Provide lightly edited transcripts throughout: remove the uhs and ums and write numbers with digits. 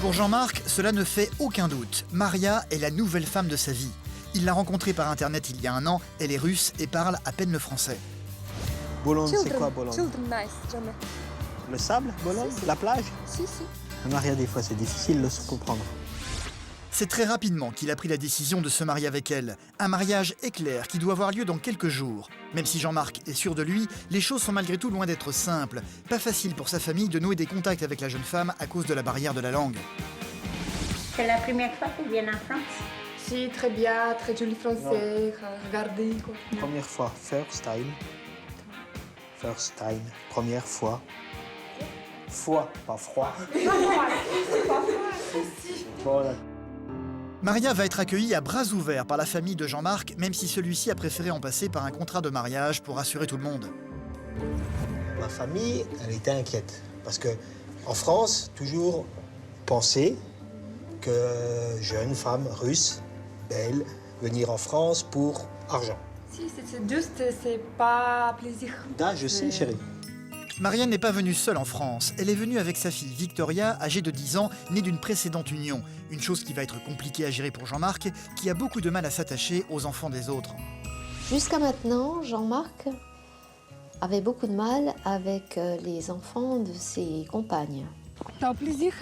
Pour Jean-Marc, cela ne fait aucun doute. Maria est la nouvelle femme de sa vie. Il l'a rencontrée par Internet il y a un an. Elle est russe et parle à peine le français. Bologne, c'est quoi Bologne? Nice, jamais. Le sable, Bologne? Si, si. La plage? Si, si. Maria, des fois, c'est difficile de se comprendre. C'est très rapidement qu'il a pris la décision de se marier avec elle. Un mariage éclair qui doit avoir lieu dans quelques jours. Même si Jean-Marc est sûr de lui, les choses sont malgré tout loin d'être simples. Pas facile pour sa famille de nouer des contacts avec la jeune femme à cause de la barrière de la langue. C'est la première fois que vous venez en France? Si, très bien, très joli français, regardez quoi. Première fois, first time. First time, première fois. Fois, pas froid. Voilà. Maria va être accueillie à bras ouverts par la famille de Jean-Marc, même si celui-ci a préféré en passer par un contrat de mariage pour rassurer tout le monde. Ma famille, elle était inquiète. Parce que en France, toujours penser que jeune femme russe, belle, venir en France pour argent. Si, c'est juste, c'est pas plaisir. Ah, je sais, chérie. Maria n'est pas venue seule en France. Elle est venue avec sa fille Victoria, âgée de 10 ans, née d'une précédente union. Une chose qui va être compliquée à gérer pour Jean-Marc, qui a beaucoup de mal à s'attacher aux enfants des autres. Jusqu'à maintenant, Jean-Marc avait beaucoup de mal avec les enfants de ses compagnes. C'est un plaisir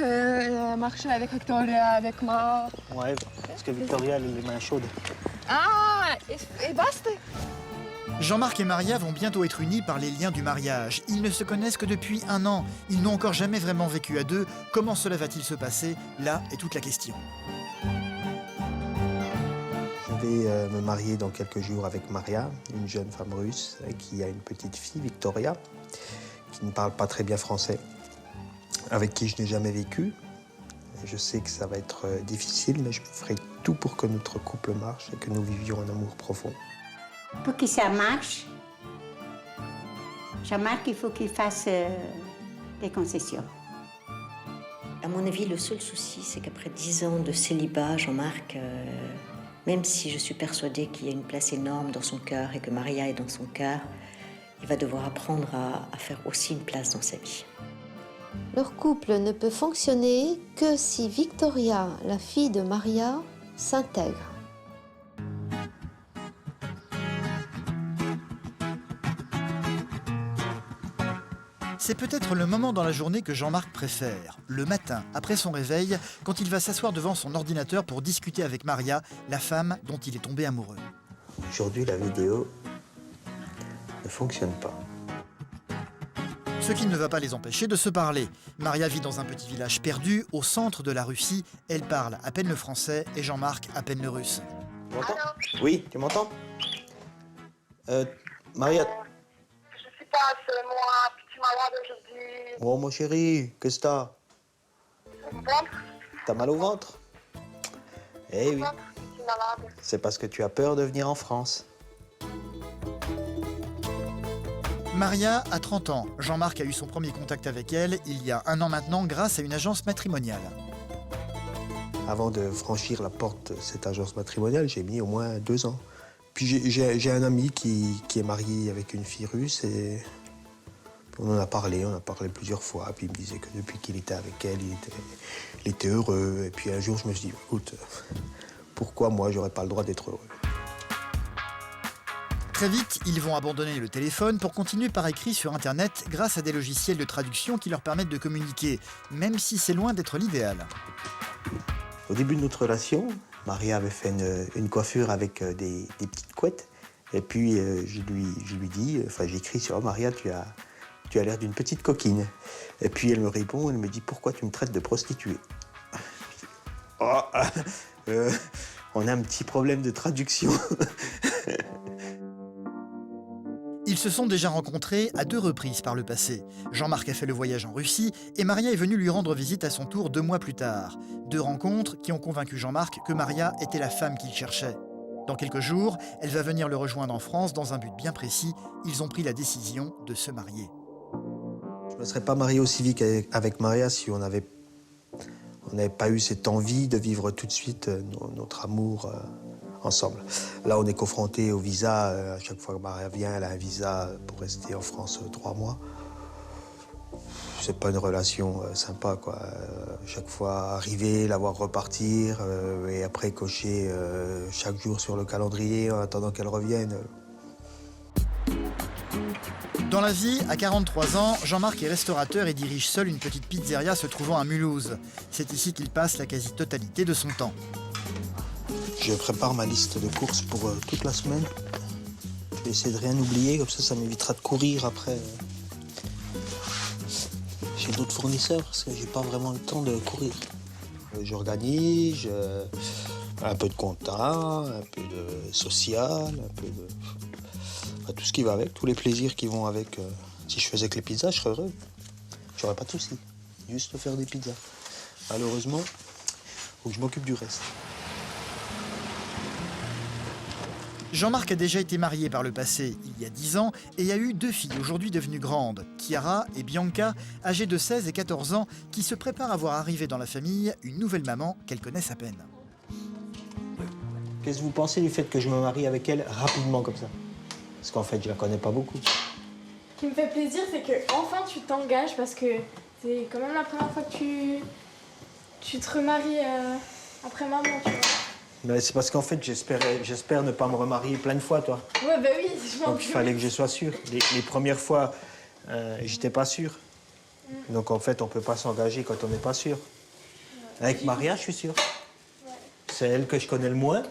marcher avec Victoria, avec moi. Ouais, parce que Victoria, elle a les mains chaudes. Ah, et basta. Jean-Marc et Maria vont bientôt être unis par les liens du mariage. Ils ne se connaissent que depuis un an. Ils n'ont encore jamais vraiment vécu à deux. Comment cela va-t-il se passer? Là est toute la question. Je vais me marier dans quelques jours avec Maria, une jeune femme russe qui a une petite fille, Victoria, qui ne parle pas très bien français, avec qui je n'ai jamais vécu. Je sais que ça va être difficile, mais je ferai tout pour que notre couple marche et que nous vivions un amour profond. Pour que ça marche, Jean-Marc, il faut qu'il fasse des concessions. À mon avis, le seul souci, c'est qu'après 10 ans de célibat, Jean-Marc, même si je suis persuadée qu'il y a une place énorme dans son cœur et que Maria est dans son cœur, il va devoir apprendre à faire aussi une place dans sa vie. Leur couple ne peut fonctionner que si Victoria, la fille de Maria, s'intègre. C'est peut-être le moment dans la journée que Jean-Marc préfère. Le matin, après son réveil, quand il va s'asseoir devant son ordinateur pour discuter avec Maria, la femme dont il est tombé amoureux. Aujourd'hui, la vidéo ne fonctionne pas. Ce qui ne va pas les empêcher de se parler. Maria vit dans un petit village perdu, au centre de la Russie. Elle parle à peine le français et Jean-Marc à peine le russe. Tu m'entends? Oui, tu m'entends? Maria. Je sais pas, c'est moi, petit malade aujourd'hui. Oh, mon chéri, qu'est-ce que t'as? Mon ventre, T'as mal au ventre? Eh oui, je suis malade. c'est parce que tu as peur de venir en France. Maria a 30 ans. Jean-Marc a eu son premier contact avec elle il y a un an maintenant grâce à une agence matrimoniale. Avant de franchir la porte de cette agence matrimoniale, j'ai mis au moins 2 ans. Puis j'ai un ami qui est marié avec une fille russe et on en a parlé plusieurs fois. Puis il me disait que depuis qu'il était avec elle, il était heureux. Et puis un jour, je me suis dit, écoute, pourquoi moi, j'aurais pas le droit d'être heureux? Très vite, ils vont abandonner le téléphone pour continuer par écrit sur Internet grâce à des logiciels de traduction qui leur permettent de communiquer, même si c'est loin d'être l'idéal. Au début de notre relation, Maria avait fait une coiffure avec des petites couettes. Et puis, je lui dis, enfin, j'écris sur « Oh, Maria, tu as l'air d'une petite coquine ». Et puis, elle me répond, elle me dit « Pourquoi tu me traites de prostituée ?» Oh, on a un petit problème de traduction. Ils se sont déjà rencontrés à 2 reprises par le passé. Jean-Marc a fait le voyage en Russie et Maria est venue lui rendre visite à son tour 2 mois plus tard. 2 rencontres qui ont convaincu Jean-Marc que Maria était la femme qu'il cherchait. Dans quelques jours, elle va venir le rejoindre en France dans un but bien précis. Ils ont pris la décision de se marier. Je ne me serais pas marié aussi vite avec Maria si on n'avait pas eu cette envie de vivre tout de suite notre amour ensemble. Là, on est confronté au visa. À chaque fois que Maria vient, elle a un visa pour rester en France 3 mois. c'est pas une relation sympa, quoi. Chaque fois arriver, la voir repartir, et après cocher chaque jour sur le calendrier en attendant qu'elle revienne. Dans la vie, à 43 ans, Jean-Marc est restaurateur et dirige seul une petite pizzeria se trouvant à Mulhouse. C'est ici qu'il passe la quasi-totalité de son temps. Je prépare ma liste de courses pour toute la semaine. Je vais essayer de rien oublier, comme ça m'évitera de courir après chez d'autres fournisseurs, parce que j'ai pas vraiment le temps de courir. J'organise un peu de compta, un peu de social, un peu de... Enfin, tout ce qui va avec, tous les plaisirs qui vont avec. Si je faisais que les pizzas, je serais heureux. J'aurais pas de soucis. Juste faire des pizzas. Malheureusement, il faut que je m'occupe du reste. Jean-Marc a déjà été marié par le passé, il y a 10 ans, et a eu 2 filles aujourd'hui devenues grandes, Chiara et Bianca, âgées de 16 et 14 ans, qui se préparent à voir arriver dans la famille une nouvelle maman qu'elles connaissent à peine. Qu'est-ce que vous pensez du fait que je me marie avec elle rapidement comme ça? Parce qu'en fait, je la connais pas beaucoup. Ce qui me fait plaisir, c'est que enfin tu t'engages parce que c'est quand même la première fois que tu te remaries après maman, tu vois. Mais c'est parce qu'en fait, j'espère ne pas me remarier plein de fois, toi. Ouais, bah oui, je m'en Donc il fallait que je sois sûr. Les premières fois, j'étais pas sûr. Donc en fait, on peut pas s'engager quand on n'est pas sûr. Avec Maria, je suis sûr. Ouais. C'est elle que je connais le moins.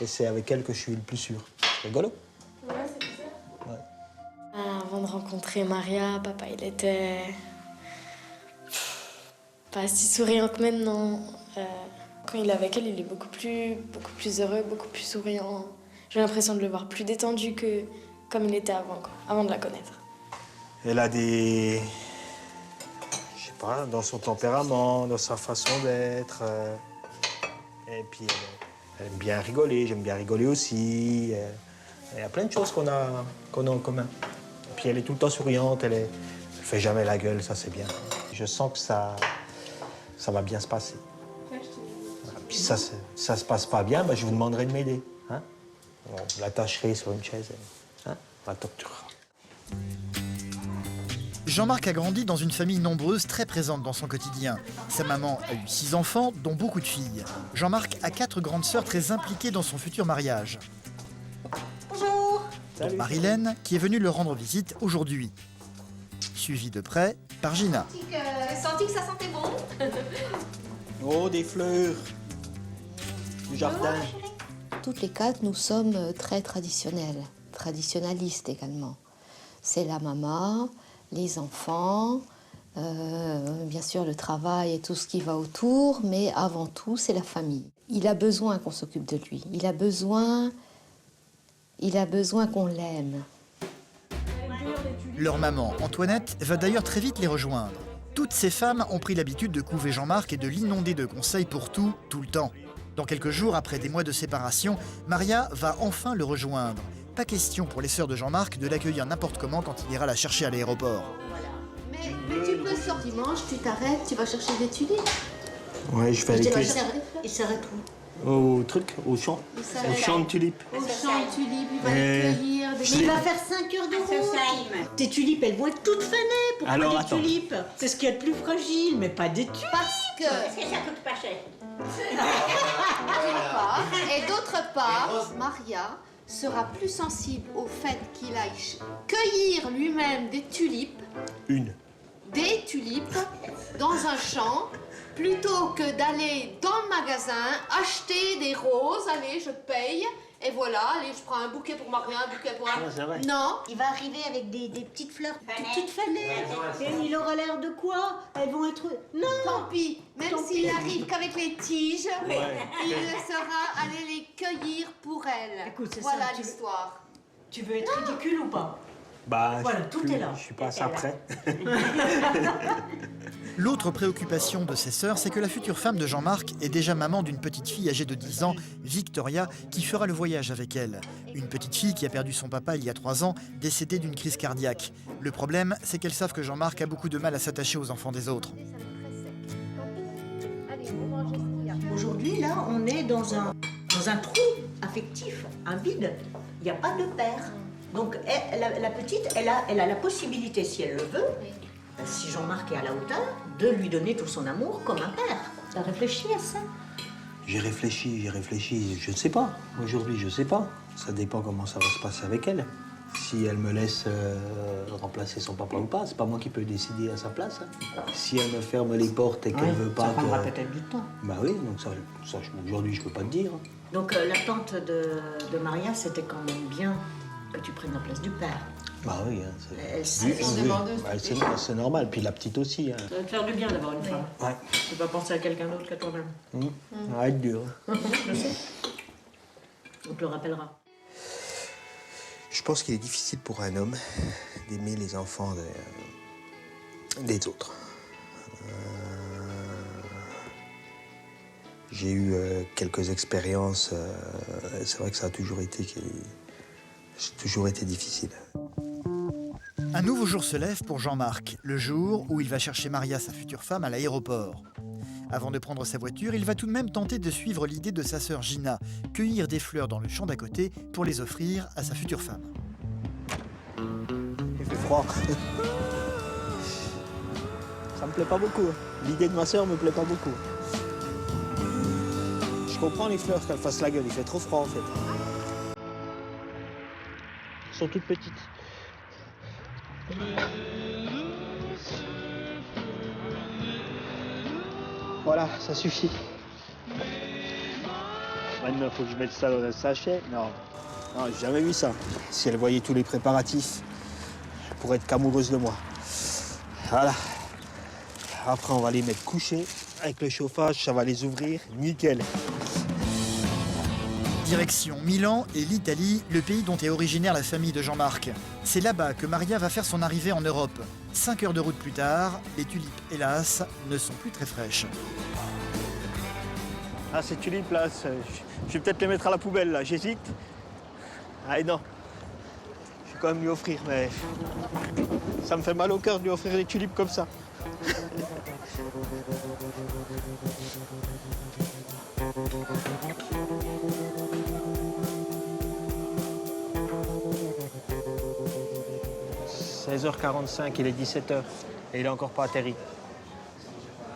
Et c'est avec elle que je suis le plus sûr. C'est rigolo. Ouais, c'est bizarre. Ouais. Avant de rencontrer Maria, papa, il était pas si souriant que maintenant. Quand il est avec elle, il est beaucoup plus heureux, beaucoup plus souriant. J'ai l'impression de le voir plus détendu que comme il était avant, quoi, avant de la connaître. Elle a des... Je sais pas, dans son tempérament, dans sa façon d'être. Et puis, elle aime bien rigoler, j'aime bien rigoler aussi. Il y a plein de choses qu'on a en commun. Et puis elle est tout le temps souriante, elle fait jamais la gueule, ça c'est bien. Je sens que ça va bien se passer. Voilà. Puis si ça se passe pas bien, bah, je vous demanderai de m'aider. Hein? On l'attacherai sur une chaise. Hein? On la torturera. Jean-Marc a grandi dans une famille nombreuse très présente dans son quotidien. Sa maman a eu 6 enfants, dont beaucoup de filles. Jean-Marc a 4 grandes sœurs très impliquées dans son futur mariage. Bonjour. Dont Marilène, qui est venue leur rendre visite aujourd'hui. Suivie de près par Gina. Senti que ça sentait bon. Oh, des fleurs du jardin. Toutes les 4, nous sommes très traditionnels, traditionnalistes également. C'est la maman, les enfants, bien sûr le travail et tout ce qui va autour, mais avant tout, c'est la famille. Il a besoin qu'on s'occupe de lui, il a besoin qu'on l'aime. Leur maman, Antoinette, va d'ailleurs très vite les rejoindre. Toutes ces femmes ont pris l'habitude de couver Jean-Marc et de l'inonder de conseils pour tout, tout le temps. Dans quelques jours, après des mois de séparation, Maria va enfin le rejoindre. Pas question pour les sœurs de Jean-Marc de l'accueillir n'importe comment quand il ira la chercher à l'aéroport. Mais tu peux sortir dimanche, tu t'arrêtes, tu vas chercher des tulipes. Ouais, je vais aller cueillir. Il s'arrête où? Au truc, au champ. Au champ de tulipes. Au champ de tulipes, il va les cueillir. Mais il va faire 5 heures de route. Tes tulipes, elles vont être toutes fanées. Pourquoi Alors, des attends. tulipes? C'est ce qu'il y a de plus fragile, mais pas des tulipes. Parce que... Ça coûte pas cher. Et d'autre part, Maria sera plus sensible au fait qu'il aille cueillir lui-même des tulipes dans un champ, plutôt que d'aller dans le magasin, acheter des roses, allez, je paye, et voilà, allez, je prends un bouquet pour Maria, un bouquet pour elle. c'est vrai. Non, Il va arriver avec des petites fleurs toutes fanées. Et il aura l'air de quoi? Elles vont être... Non. tant pis, même Tant s'il pis. arrive qu'avec les tiges, il saura aller les cueillir pour elle. Écoute, c'est voilà ça, tu veux- l'histoire. Tu veux être ridicule ou pas? Bah, Voilà, tout est là. Je suis pas ça prêt. L'autre préoccupation de ses sœurs, c'est que la future femme de Jean-Marc est déjà maman d'une petite fille âgée de 10 ans, Victoria, qui fera le voyage avec elle. Une petite fille qui a perdu son papa il y a 3 ans, décédée d'une crise cardiaque. Le problème, c'est qu'elles savent que Jean-Marc a beaucoup de mal à s'attacher aux enfants des autres. Aujourd'hui, là, on est dans un trou affectif, un vide. Il n'y a pas de père. Donc, la petite, elle a la possibilité, si elle le veut, Si Jean-Marc est à la hauteur, de lui donner tout son amour comme un père. T'as réfléchi à ça? J'ai réfléchi, je ne sais pas. Aujourd'hui, je ne sais pas. Ça dépend comment ça va se passer avec elle. Si elle me laisse remplacer son papa ou pas, c'est pas moi qui peux décider à sa place. Si elle me ferme les portes et qu'elle veut pas ça prendra peut-être du temps. Bah oui, donc ça aujourd'hui, je peux pas te dire. Donc l'attente de Maria, c'était quand même bien que tu prennes la place du père. Bah oui, hein, c'est normal. Puis la petite aussi. Hein. Ça va te faire du bien d'avoir une femme. Ouais. Tu vas penser à quelqu'un d'autre qu'à toi-même. Ça va être dur. Je sais. On te le rappellera. Je pense qu'il est difficile pour un homme d'aimer les enfants des autres. J'ai eu quelques expériences. C'est vrai que ça a toujours été difficile. Un nouveau jour se lève pour Jean-Marc, le jour où il va chercher Maria, sa future femme, à l'aéroport. Avant de prendre sa voiture, il va tout de même tenter de suivre l'idée de sa sœur Gina, cueillir des fleurs dans le champ d'à côté pour les offrir à sa future femme. Il fait froid. Ça me plaît pas beaucoup. L'idée de ma sœur me plaît pas beaucoup. Je comprends les fleurs qu'elles fassent la gueule, il fait trop froid en fait. Elles sont toutes petites. Voilà, ça suffit. Maintenant, il faut que je mette ça dans un sachet. Non, j'ai jamais vu ça. Si elle voyait tous les préparatifs, elle pourrait être qu'amoureuse de moi. Voilà. Après, on va les mettre couchés. Avec le chauffage, ça va les ouvrir. Nickel. Direction Milan et l'Italie, le pays dont est originaire la famille de Jean-Marc. C'est là-bas que Maria va faire son arrivée en Europe. 5 heures de route plus tard, les tulipes, hélas, ne sont plus très fraîches. Ah, ces tulipes là, je vais peut-être les mettre à la poubelle là, j'hésite. Ah non, je vais quand même lui offrir, mais ça me fait mal au cœur de lui offrir des tulipes comme ça. 16h45, il est 17h et il n'est encore pas atterri.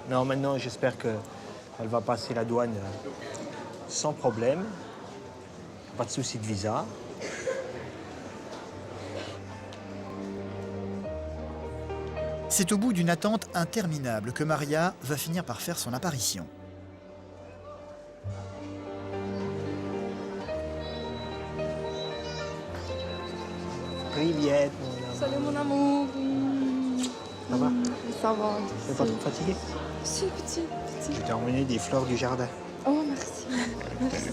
Non, maintenant j'espère qu'elle va passer la douane sans problème. Pas de souci de visa. C'est au bout d'une attente interminable que Maria va finir par faire son apparition. Привет, Salut mon amour. Ça va? Ça va. Tu n'es pas trop fatigué? Si, petit. Je t'ai emmené des fleurs du jardin. Oh, merci. Merci.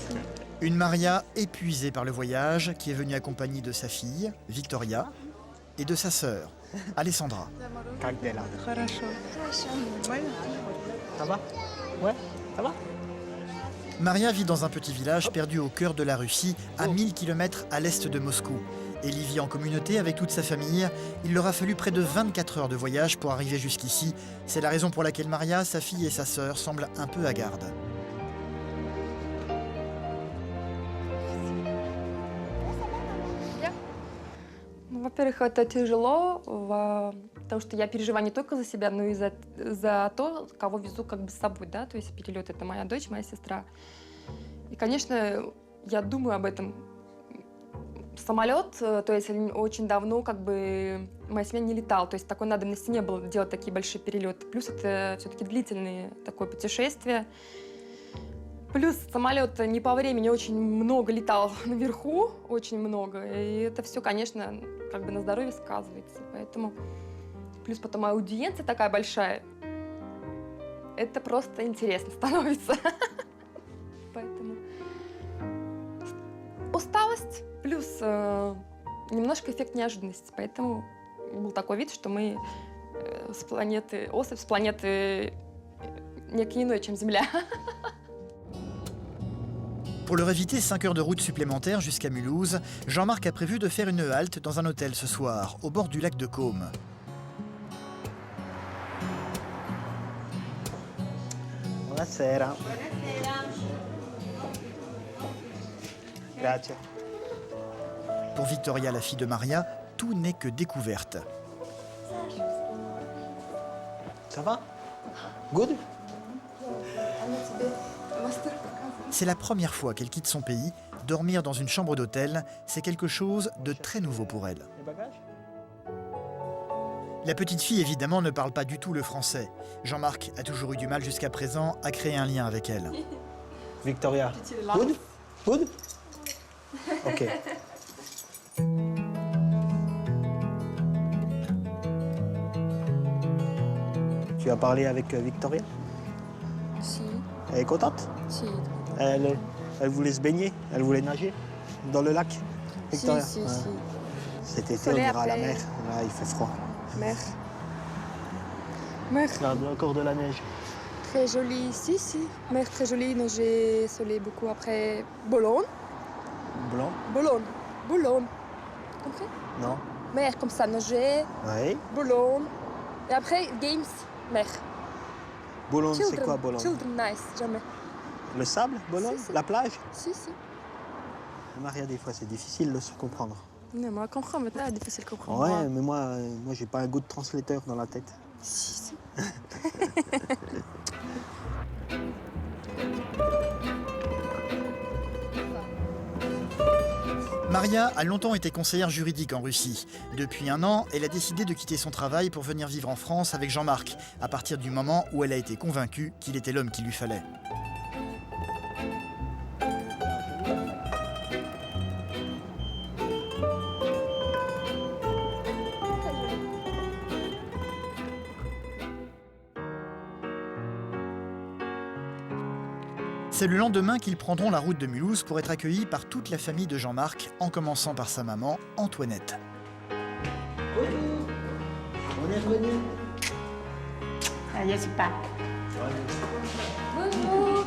Une Maria épuisée par le voyage qui est venue accompagnée de sa fille, Victoria, et de sa sœur, Alessandra. Как дела? Хорошо. Ça va? Ouais, ça va? Maria vit dans un petit village perdu au cœur de la Russie, à 1000 km à l'est de Moscou. Elle y vit en communauté avec toute sa famille. Il leur a fallu près de 24 heures de voyage pour arriver jusqu'ici. C'est la raison pour laquelle Maria, sa fille et sa sœur semblent un peu hagardes. Во-первых, это тяжело, потому что я переживаю не только за себя, но и за то, кого везу как бы с собой, да, то есть перелет — это моя дочь, моя сестра. И, конечно, я думаю об этом. Самолет, то есть очень давно как бы моя семья не летала, то есть такой надобности не было делать такие большие перелеты. Плюс это все-таки длительное такое путешествие. Плюс самолет не по времени очень много летал наверху, очень много. И это все, конечно, как бы на здоровье сказывается. Поэтому плюс потом аудиенция такая большая. Это просто интересно становится. Поэтому усталость плюс немножко эффект неожиданности. Поэтому был такой вид, что мы с планеты, особь с планеты некой иной, чем Земля. Pour leur éviter 5 heures de route supplémentaires jusqu'à Mulhouse, Jean-Marc a prévu de faire une halte dans un hôtel ce soir, au bord du lac de Côme. Buonasera. Grazie. Pour Victoria, la fille de Maria, tout n'est que découverte. Ça va? Good? C'est la première fois qu'elle quitte son pays. Dormir dans une chambre d'hôtel, c'est quelque chose de très nouveau pour elle. Les bagages? La petite fille, évidemment, ne parle pas du tout le français. Jean-Marc a toujours eu du mal jusqu'à présent à créer un lien avec elle. Victoria, good? Good? Ok. Tu as parlé avec Victoria? Si, Elle est contente? si. Elle voulait se baigner? Elle voulait nager dans le lac? Victoria? Si. Cet été, on Soleil ira à la après. mer. Là, il fait froid. Mer. Regarde, encore de la neige. Très jolie, si. Mer très jolie, nager, soleil beaucoup après. Boulogne. Blanc? Boulogne. Compris? Non? Mer comme ça, nager, Oui. Boulogne. Et après, games, mer. Boulogne, c'est quoi Boulogne? Children, nice, jamais. Le sable, Boulogne? Si. La plage? Si. Maria, des fois, c'est difficile de se comprendre. Non, moi, comprends maintenant, c'est difficile de comprendre. Ouais, mais moi, j'ai pas un goût de translateur dans la tête. Si. Maria a longtemps été conseillère juridique en Russie. Depuis un an, elle a décidé de quitter son travail pour venir vivre en France avec Jean-Marc, à partir du moment où elle a été convaincue qu'il était l'homme qu'il lui fallait. C'est le lendemain qu'ils prendront la route de Mulhouse pour être accueillis par toute la famille de Jean-Marc, en commençant par sa maman, Antoinette. Bonjour. On est revenu. Je sais pas. Bonjour.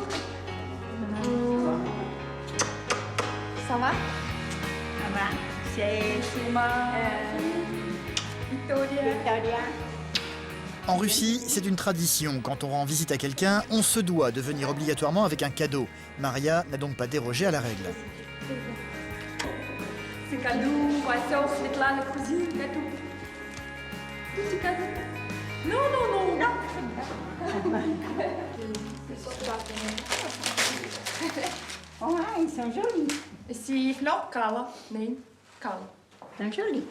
Ça va? Ça va? C'est ma Victoria. Victoria. En Russie, c'est une tradition. Quand on rend visite à quelqu'un, on se doit de venir obligatoirement avec un cadeau. Maria n'a donc pas dérogé à la règle. C'est cadeau, voiture, Svetlana, cousine, gâteau. Petit cadeau. Non. Oh, ils sont jolis. C'est Flor, Carla. Non, Carla. Ils sont jolis.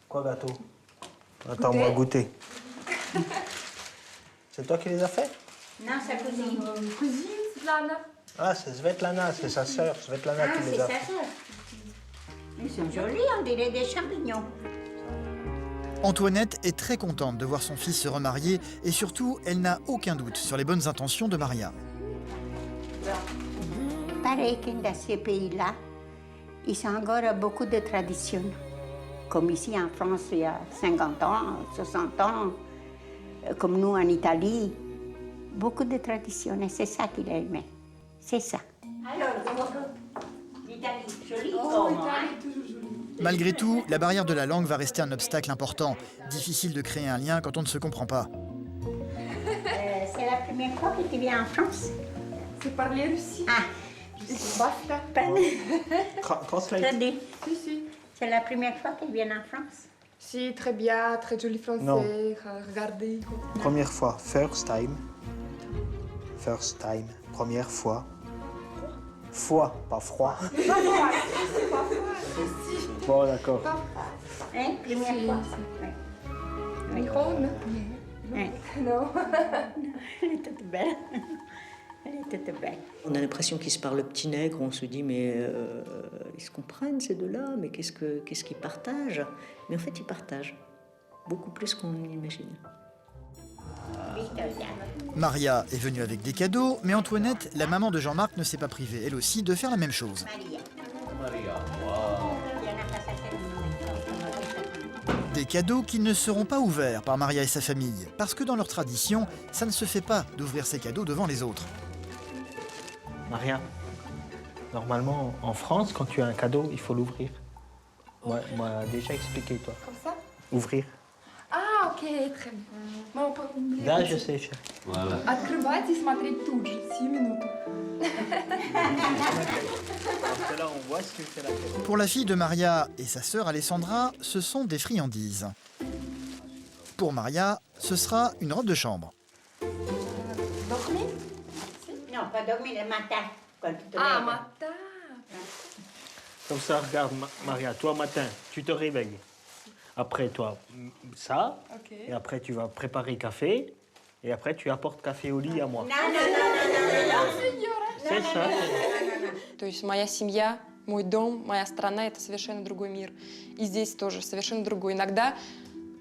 Quoi, gâteau? Attends-moi goûter. C'est toi qui les as fait? Non, sa cousine. Cousine, Svetlana. Ah, c'est Svetlana, c'est sa sœur. Svetlana Ah, qui c'est les a sa fait. sœur. Ils sont jolis, on dirait des champignons. Antoinette est très contente de voir son fils se remarier et surtout, elle n'a aucun doute sur les bonnes intentions de Maria. Pareil que dans ces pays-là, ils ont encore beaucoup de traditions. Comme ici en France, il y a 50 ans, 60 ans, comme nous en Italie. Beaucoup de traditions, et c'est ça qu'il a aimé. C'est ça. Alors, l'Italie, jolie Malgré tout, la barrière de la langue va rester un obstacle important. Difficile de créer un lien quand on ne se comprend pas. C'est la première fois que tu viens en France? C'est parler aussi. Ah, Basta. Translate. très bien. Si. C'est la première fois qu'ils viennent en France? Si, très bien, très joli français. Non. Regardez. Première fois, first time. First time, première fois. Fois, pas froid. Bon, d'accord. Hein, première fois. Oui. Rhône. Oui. Non. Elle est toute belle. Elle est toute belle. On a l'impression qu'ils se parlent le petit nègre, on se dit mais ils se comprennent ces deux-là, mais qu'est-ce qu'ils partagent? Mais en fait ils partagent, beaucoup plus qu'on imagine. Victoria. Maria est venue avec des cadeaux, mais Antoinette, la maman de Jean-Marc, ne s'est pas privée, elle aussi, de faire la même chose. Maria. Des cadeaux qui ne seront pas ouverts par Maria et sa famille, parce que dans leur tradition, ça ne se fait pas d'ouvrir ses cadeaux devant les autres. Maria, normalement, en France, quand tu as un cadeau, il faut l'ouvrir. Moi, déjà expliqué, toi. Comme ça? Ouvrir. Ah, ok, très bien. Но Là, je sais faire. Открывать и смотреть тут же, 6 minutes. Parce que là, on voit ce qu'il fait la tête. Pour la fille de Maria et sa sœur Alessandra, ce sont des friandises. Pour Maria, ce sera une robe de chambre. Dormir? Non, pas dormir le matin, quand tu te Ah, lèves. matin. Comme ça, regarde, Maria, toi, matin, tu te réveilles. Après, toi, ça. Ok. Et après, tu vas préparer café. Et après, tu apportes café au lit à moi. Non, non, non, non, non, non. C'est ça. То есть моя семья, мой дом, моя страна — это совершенно другой мир. И здесь тоже совершенно другой. Иногда,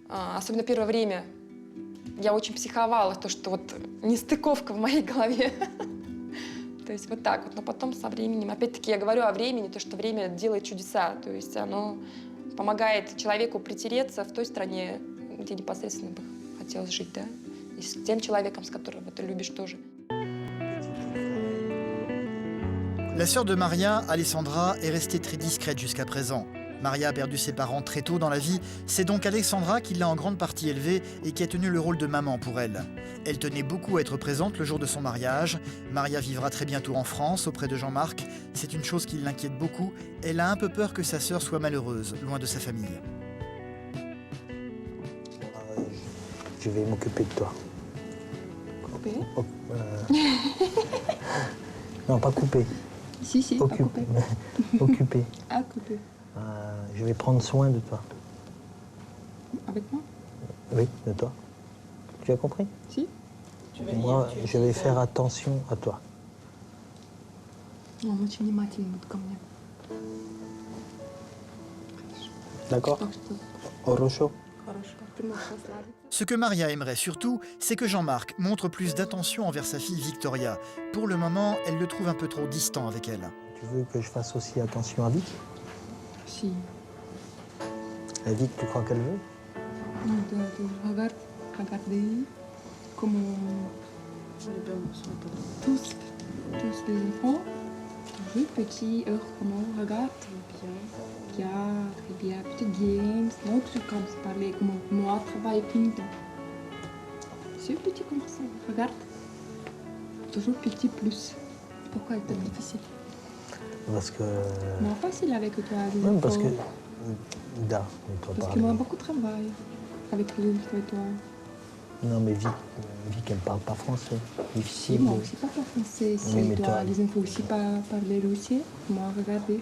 особенно первое время, я очень психовала, то, что вот нестыковка в моей голове. То есть вот так вот. Но потом со временем, опять-таки я говорю о времени, то, что время делает чудеса. То есть оно помогает человеку притереться в той стране, где непосредственно бы хотелось жить, да? И с тем человеком, с которым ты любишь тоже. La sœur de Maria, Alessandra, est restée très discrète jusqu'à présent. Maria a perdu ses parents très tôt dans la vie, c'est donc Alexandra qui l'a en grande partie élevée et qui a tenu le rôle de maman pour elle. Elle tenait beaucoup à être présente le jour de son mariage. Maria vivra très bientôt en France auprès de Jean-Marc. C'est une chose qui l'inquiète beaucoup. Elle a un peu peur que sa sœur soit malheureuse, loin de sa famille. Je vais m'occuper de toi. Couper? Non, pas couper. Si, Occuper. Occuper. Ah, couper. Je vais prendre soin de toi. Avec moi? Oui, de toi. Tu as compris? Si. Moi, je vais faire attention à toi. Он очень внимательный будет ко мне. D'accord? Так что Orocho. хорошо. Ты можешь расслабиться. Ce que Maria aimerait surtout, c'est que Jean-Marc montre plus d'attention envers sa fille Victoria. Pour le moment, elle le trouve un peu trop distant avec elle. Tu veux que je fasse aussi attention à Vic? Si. La Vic, tu crois qu'elle veut? Ну да, ты regarder comment tous les enfants, toujours petits, eux, comment regarde bien, très bien, petit games, d'autres comme ça parler, comment moi travaille fini. C'est petit comme ça, regarde. Toujours petit plus. Pourquoi c'est difficile? Parce que... Moi, facile avec toi. Les Même parce que... enfants. Da, mais toi Parce que parle. moi, beaucoup de travail avec les enfants et toi. Non, mais Vic, elle ne parle pas français. Si, Difficile. moi aussi pas français. Oui, Si mais toi, toi- les enfants aussi pas parler russe, moi, regarder,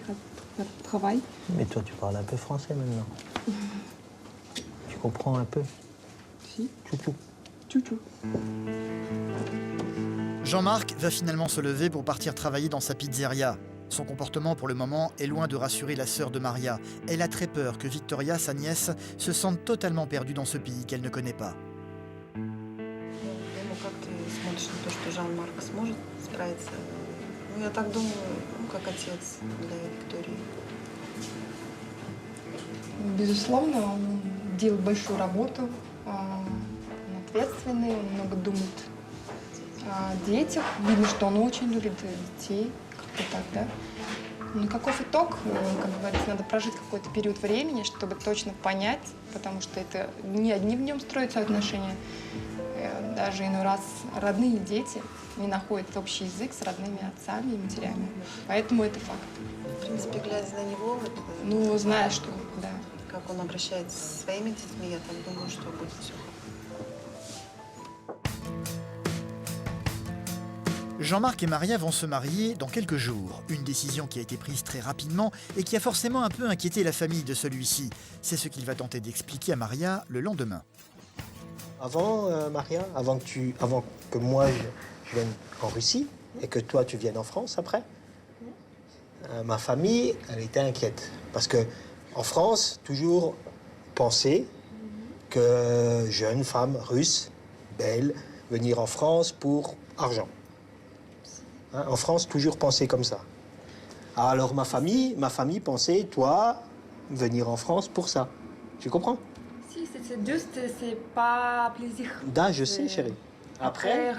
faire travail. Mais toi, tu parles un peu français maintenant. Tu comprends un peu? Si, Chouchou. chouchou. Jean-Marc va finalement se lever pour partir travailler dans sa pizzeria. Son comportement pour le moment est loin de rassurer la sœur de Maria. Elle a très peur que Victoria, sa nièce, se sente totalement perdue dans ce pays qu'elle ne connaît pas. Ну, как ты смотришь на то, что Жан-Марк сможет справиться? Ну, я так думаю, ну, как отец для Виктории. Безусловно, он делает большую работу, он ответственный, он много думает о детях. Видно, что он очень любит детей, как-то так, да? Но каков итог? Как говорится, надо прожить какой-то период времени, чтобы точно понять, потому что это не одни в нем строятся отношения. Даже иной раз родные дети не находят общий язык с родными отцами и матерями. Поэтому это факт. В принципе, глядя на него, вот, Ну, зная, что, да. как он обращается со своими детьми, я так думаю, что будет все хорошо. Jean-Marc et Maria vont se marier dans quelques jours. Une décision qui a été prise très rapidement et qui a forcément un peu inquiété la famille de celui-ci. C'est ce qu'il va tenter d'expliquer à Maria le lendemain. Avant, Maria, avant que moi je vienne en Russie et que toi tu viennes en France après, ma famille, elle était inquiète. Parce que en France, toujours penser que jeune femme russe, belle, venir en France pour argent. Hein, en France, toujours penser comme ça. Alors ma famille pensait, toi, venir en France pour ça. Tu comprends? Si, c'est juste, c'est pas plaisir. Da, je sais, chérie. Après,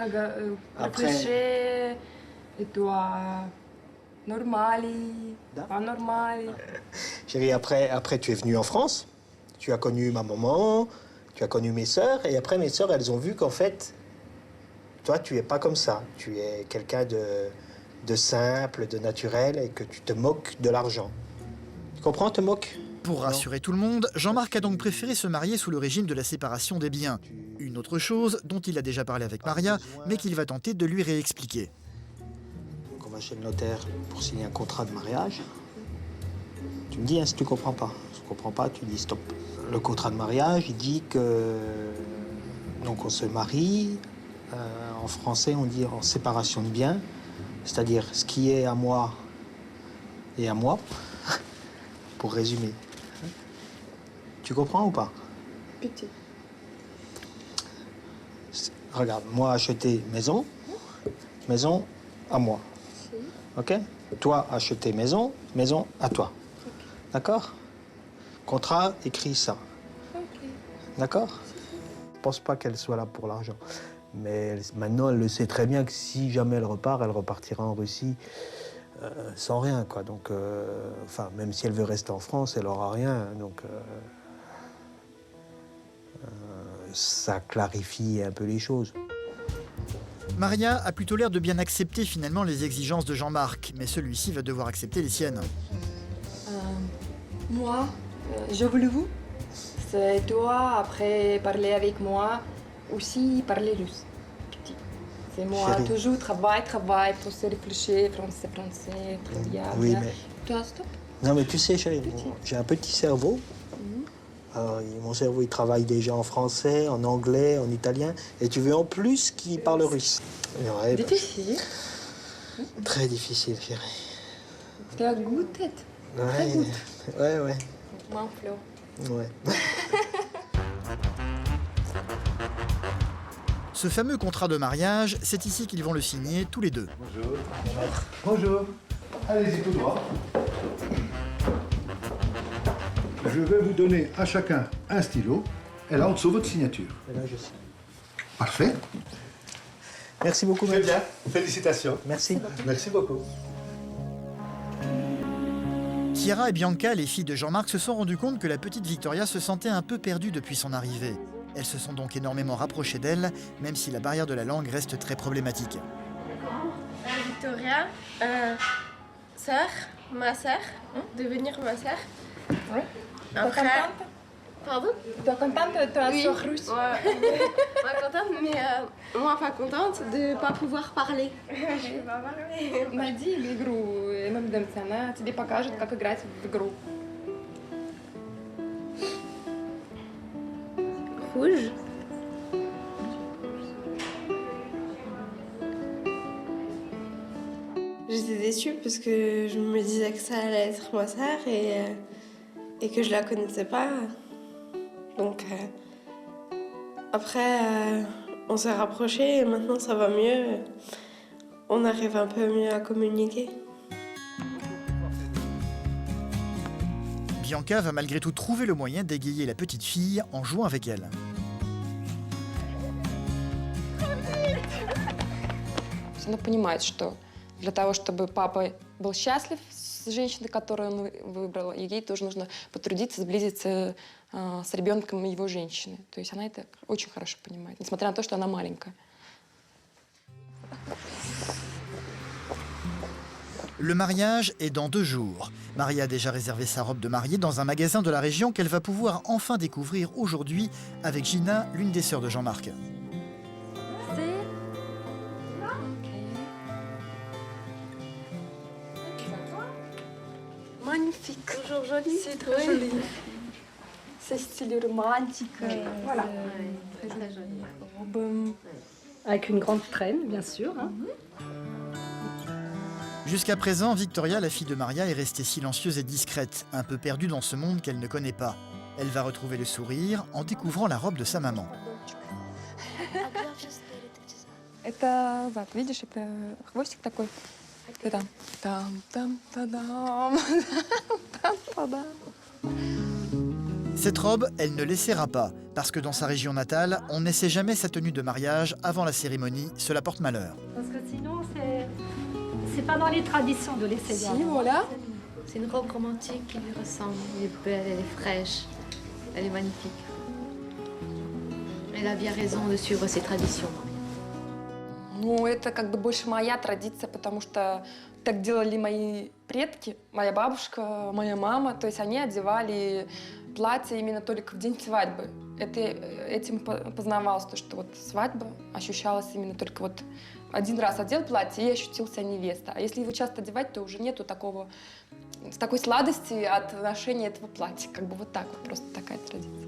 réfléchir, et toi, normal, pas normal. Chérie, après, tu es venue en France, tu as connu ma maman, tu as connu mes sœurs, et après, mes sœurs, elles ont vu qu'en fait, toi, tu es pas comme ça. Tu es quelqu'un de simple, de naturel, et que tu te moques de l'argent. Tu comprends, te moques? Pour rassurer tout le monde, Jean-Marc a donc préféré se marier sous le régime de la séparation des biens. Une autre chose dont il a déjà parlé avec Maria, mais qu'il va tenter de lui réexpliquer. On va chez le notaire pour signer un contrat de mariage. Tu me dis si tu comprends pas. Si tu comprends pas, tu dis stop. Le contrat de mariage, il dit que donc on se marie. En français, on dit en séparation de biens, c'est-à-dire ce qui est à moi est à moi, pour résumer. Tu comprends ou pas? Petit. Regarde, moi acheter maison à moi. Ok? Toi acheter maison à toi. D'accord? Contrat écrit ça. D'accord? Je pense pas qu'elle soit là pour l'argent. Mais maintenant, elle le sait très bien que si jamais elle repart, elle repartira en Russie sans rien, quoi. Donc, enfin, même si elle veut rester en France, elle aura rien. Donc, ça clarifie un peu les choses. Maria a plutôt l'air de bien accepter finalement les exigences de Jean-Marc, mais celui-ci va devoir accepter les siennes. Moi, je voulais-vous. C'est toi, après parler avec moi, aussi parler russe. Petit. C'est moi, Chérie. toujours travail, pour se réfléchir, français, très bien. Oui, bien. mais... Toi, stop. Non, mais tu sais, chérie, j'ai un petit cerveau. Alors, mon cerveau, il travaille déjà en français, en anglais, en italien. Et tu veux en plus qu'il parle russe. Ouais, Difficile. Très difficile, chérie. Tu as goût tête. Ouais, ouais. Moi, Flo. Ouais. Ce fameux contrat de mariage, c'est ici qu'ils vont le signer tous les deux. Bonjour. Bonjour. Allez-y tout droit. Je vais vous donner à chacun un stylo et là en dessous votre signature. Et là, je signe. Parfait. Merci beaucoup. Très bien. Félicitations. Merci. Merci beaucoup. Chiara et Bianca, les filles de Jean-Marc, se sont rendues compte que la petite Victoria se sentait un peu perdue depuis son arrivée. Elles se sont donc énormément rapprochées d'elle, même si la barrière de la langue reste très problématique. Victoria, sœur, ma sœur, devenir ma sœur. Oui. Après... Pardon? Tu es contente de ta Oui. sœur russe? Ouais, contente, mais moi pas contente de ne pas pouvoir parler. Je peux pas parler. Найди игру ММДМЦ, она тебе покажет, как играть в игру. Rouge. J'étais déçue parce que je me disais que ça allait être ma sœur et que je la connaissais pas. Donc après, on s'est rapprochés et maintenant ça va mieux. On arrive un peu mieux à communiquer. Bianca va malgré tout trouver le moyen d'égayer la petite fille en jouant avec elle. Она понимает, что для того, чтобы папа был счастлив с женщиной, которую он выбрал, ей тоже нужно потрудиться, сблизиться с ребенком его женщины. То есть она это очень хорошо понимает, несмотря на то, что она маленькая. Le mariage est dans 2 jours. Maria a déjà réservé sa robe de mariée dans un magasin de la région qu'elle va pouvoir enfin découvrir aujourd'hui avec Gina, l'une des sœurs de Jean-Marc. Magnifique. Toujours joli. C'est très joli. C'est style romantique. Voilà. Très, très jolie robe. Avec une grande traîne, bien sûr. Hein. Jusqu'à présent, Victoria, la fille de Maria, est restée silencieuse et discrète, un peu perdue dans ce monde qu'elle ne connaît pas. Elle va retrouver le sourire en découvrant la robe de sa maman. Это, вот, видишь, это хвостик такой. Это там-там-та-дам, там-та-дам. Cette robe, elle ne l'essaiera pas, parce que dans sa région natale, on n'essaie jamais sa tenue de mariage avant la cérémonie, cela porte malheur. Parce que sinon, c'est pas dans les traditions de l'essayer. Si, voilà. C'est une robe romantique qui lui ressemble. Elle est belle, elle est fraîche, elle est magnifique. Elle a bien raison de suivre ses traditions. Ну, это как бы больше моя традиция, потому что так делали мои предки, моя бабушка, моя мама. То есть они одевали платье именно только в день свадьбы. Этим познавалось, то, что вот свадьба ощущалась именно только вот один раз одел платье и ощутил себя невеста. А если его часто одевать, то уже нету такой сладости от ношения этого платья. Как бы вот так вот, просто такая традиция.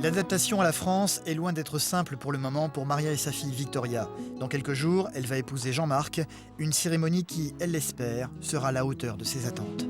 L'adaptation à la France est loin d'être simple pour le moment pour Maria et sa fille Victoria. Dans quelques jours, elle va épouser Jean-Marc, une cérémonie qui, elle l'espère, sera à la hauteur de ses attentes.